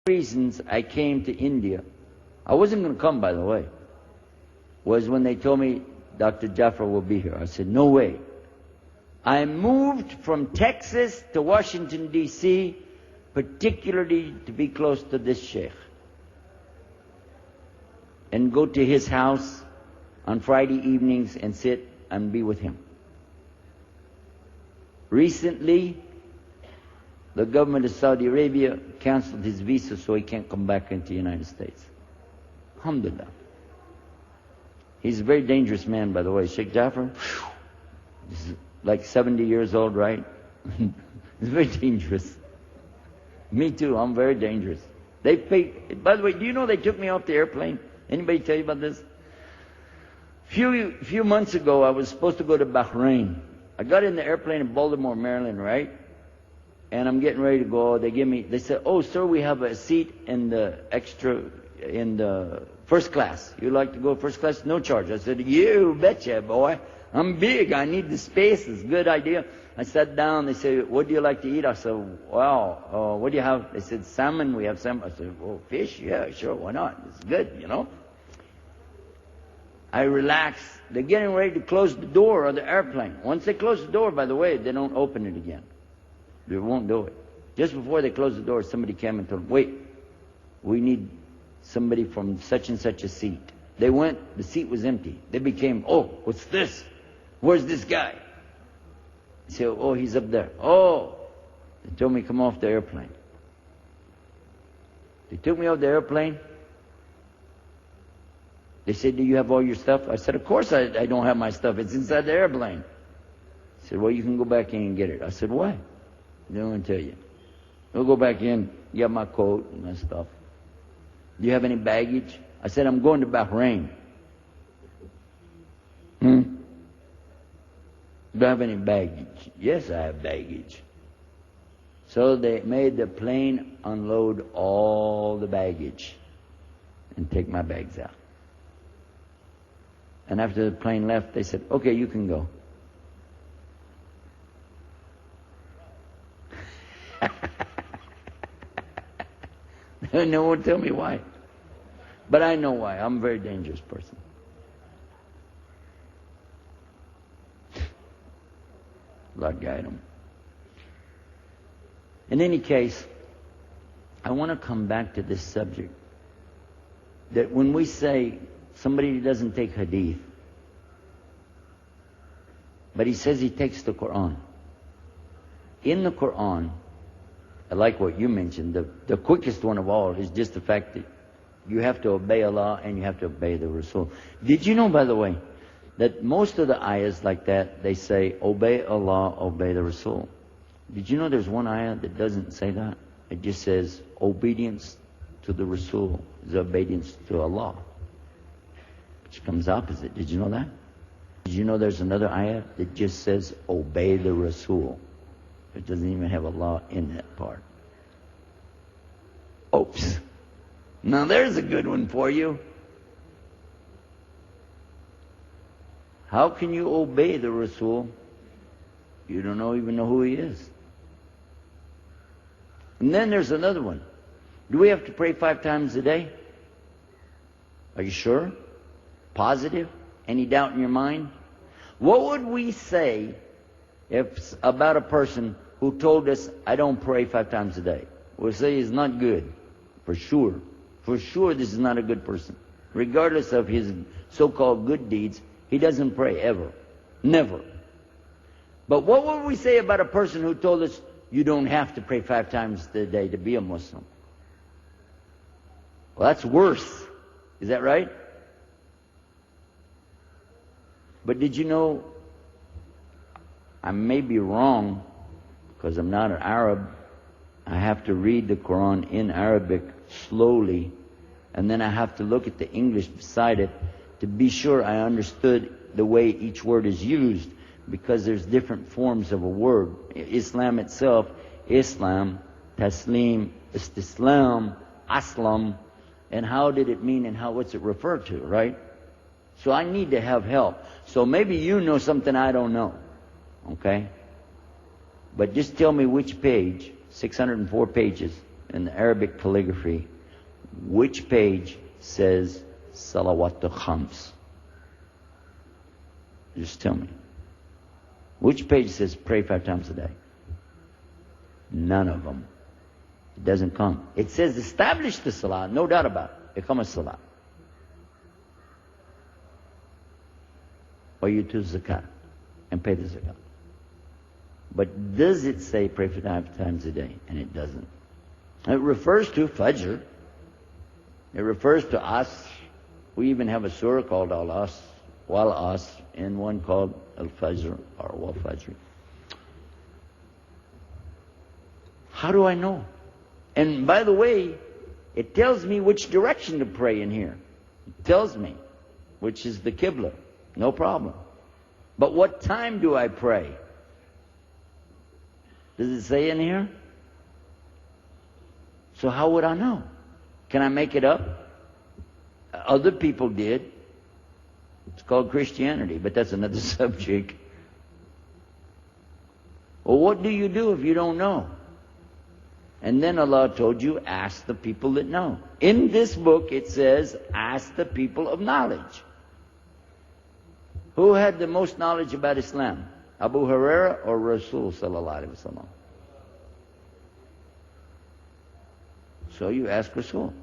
Reasons I came to India, I wasn't going to come, by the way, was when they told me Dr. Jaffer will be here. I said, no way. I moved from Texas to Washington, D.C., particularly to be close to this shaykh and go to his house on Friday evenings and sit and be with him. Recently, the government of Saudi Arabia canceled his visa so he can't come back into the United States. Alhamdulillah. He's a very dangerous man, by the way. Sheikh Jaffer, he's like 70 years old, right? He's very dangerous. Me too, I'm very dangerous. They paid, by the way, do you know they took me off the airplane? Anybody tell you about this? Few months ago, I was supposed to go to Bahrain. I got in the airplane in Baltimore, Maryland, right? And I'm getting ready to go. They said, oh, sir, we have a seat in the first class. You like to go first class? No charge. I said, you betcha, boy. I'm big. I need the space. It's a good idea. I sat down. They said, what do you like to eat? I said, wow, what do you have? They said, salmon. We have salmon. I said, well, fish? Yeah, sure. Why not? It's good, you know. I relaxed. They're getting ready to close the door of the airplane. Once they close the door, by the way, they don't open it again. They won't do it. Just before they closed the door, somebody came and told them, wait, we need somebody from such and such a seat. They went, the seat was empty. They became, oh, what's this? Where's this guy? I said, oh, he's up there. Oh, they told me come off the airplane. They took me off the airplane. They said, do you have all your stuff? I said, of course I don't have my stuff. It's inside the airplane. They said, well, you can go back in and get it. I said, why? They don't want to tell you. We'll go back in, get my coat and my stuff. Do you have any baggage? I said, I'm going to Bahrain. Do I have any baggage? Yes, I have baggage. So they made the plane unload all the baggage and take my bags out. And after the plane left, they said, okay, you can go. No one tell me why. But I know why. I'm a very dangerous person. Lord guide him. In any case, I want to come back to this subject. That when we say somebody doesn't take hadith, but he says he takes the Quran. In the Quran, I like what you mentioned. The quickest one of all is just the fact that you have to obey Allah and you have to obey the Rasul. Did you know, by the way, that most of the ayahs like that, they say, obey Allah, obey the Rasul. Did you know there's one ayah that doesn't say that? It just says, obedience to the Rasul is obedience to Allah. Which comes opposite. Did you know that? Did you know there's another ayah that just says, obey the Rasul? It doesn't even have Allah in that part. Oops. Now there's a good one for you. How can you obey the Rasul? You don't even know who he is. And then there's another one. Do we have to pray 5 times a day? Are you sure? Positive? Any doubt in your mind? What would we say if about a person who told us, I don't pray 5 times a day? We'll say he's not good. For sure. For sure this is not a good person. Regardless of his so-called good deeds, he doesn't pray ever. Never. But what would we say about a person who told us, you don't have to pray 5 times a day to be a Muslim? Well, that's worse. Is that right? But did you know, I may be wrong, because I'm not an Arab. I have to read the Quran in Arabic slowly, and then I have to look at the English beside it to be sure I understood the way each word is used, because there's different forms of a word. Islam itself, Islam, Taslim, Istislam, Aslam, and how did it mean and what's it referred to, right? So I need to have help. So maybe you know something I don't know, okay? But just tell me which page, 604 pages, in the Arabic calligraphy, which page says Salawatul Khams? Just tell me. Which page says pray 5 times a day? None of them. It doesn't come. It says establish the salah, no doubt about it. Iqam as-salah. Or you do zakat and pay the zakat. But does it say pray 5 times a day? And it doesn't. It refers to Fajr. It refers to us. We even have a surah called Al-As, Wal-As, and one called Al-Fajr or Wal-Fajr. How do I know? And by the way, it tells me which direction to pray in here. It tells me which is the Qibla. No problem. But what time do I pray? Does it say in here? So how would I know? Can I make it up? Other people did. It's called Christianity, but that's another subject. Well, what do you do if you don't know? And then Allah told you, ask the people that know. In this book it says, ask the people of knowledge. Who had the most knowledge about Islam? Abu Hurairah or Rasul sallallahu alaihi wasallam? So you ask Rasul.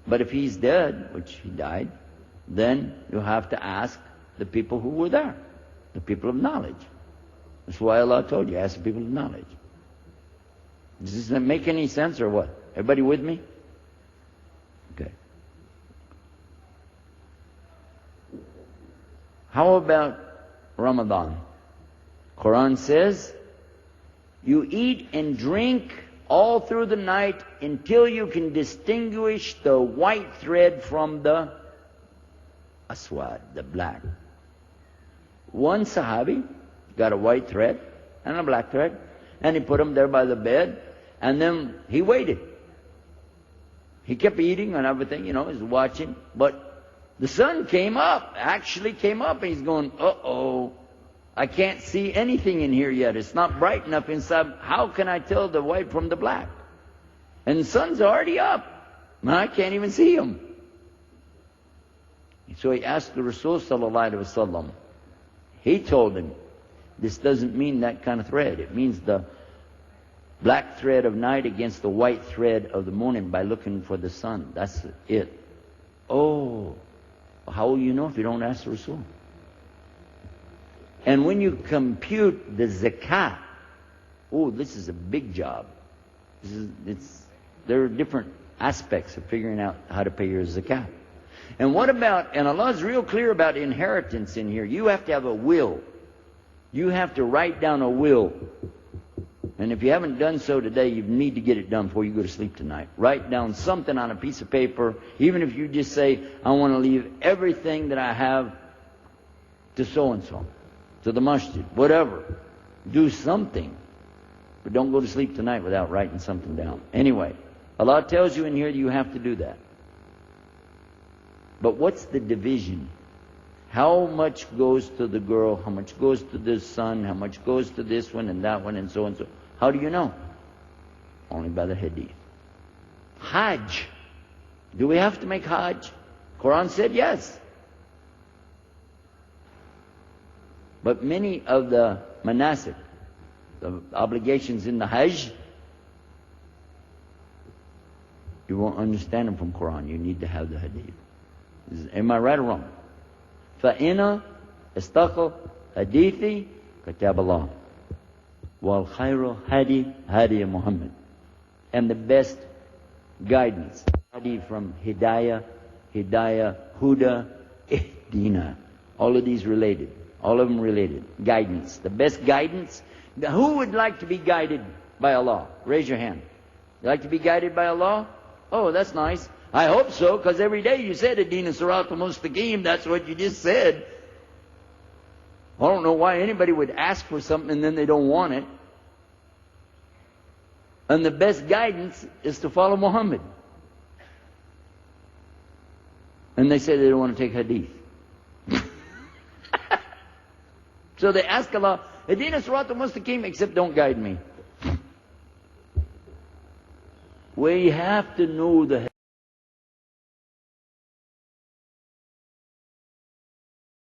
But if he's dead, which he died, then you have to ask the people who were there, the people of knowledge. That's why Allah told you, ask the people of knowledge. Does this make any sense or what? Everybody with me? Okay. How about Ramadan? Quran says, you eat and drink all through the night until you can distinguish the white thread from the aswad, the black. One Sahabi got a white thread and a black thread, and he put them there by the bed, and then he waited. He kept eating and everything, he's watching, but the sun actually came up, and he's going, uh-oh, I can't see anything in here yet. It's not bright enough inside. How can I tell the white from the black? And the sun's already up, and I can't even see him. So he asked the Rasul sallallahu alaihi wasallam. He told him, this doesn't mean that kind of thread. It means the black thread of night against the white thread of the morning by looking for the sun. That's it. Oh, how will you know if you don't ask the Rasul? And when you compute the zakat, this is a big job. There are different aspects of figuring out how to pay your zakat. And what about, and Allah's real clear about inheritance in here. You have to have a will. You have to write down a will. And if you haven't done so today, you need to get it done before you go to sleep tonight. Write down something on a piece of paper. Even if you just say, I want to leave everything that I have to so-and-so, to the masjid, whatever. Do something. But don't go to sleep tonight without writing something down. Anyway, Allah tells you in here that you have to do that. But what's the division? How much goes to the girl? How much goes to this son? How much goes to this one and that one and so and so? How do you know? Only by the hadith. Hajj. Do we have to make Hajj? Quran said yes. But many of the manasik, the obligations in the Hajj, you won't understand them from Quran. You need to have the hadith. Am I right or wrong? فَإِنَا اسْتَقَ حَدِيثِ كَتَابَ اللَّهِ وَالْخَيْرُ هَدِي Muhammad. And the best guidance, hadi from hidayah, huda, ihdina. All of these related. All of them related. Guidance. The best guidance. Who would like to be guided by Allah? Raise your hand. You like to be guided by Allah? Oh, that's nice. I hope so, because every day you said Adina Siratul Mustaqim. That's what you just said. I don't know why anybody would ask for something and then they don't want it. And the best guidance is to follow Muhammad. And they say they don't want to take hadith. So they ask Allah, Adina Siratul Mustaqim, except don't guide me. We have to know the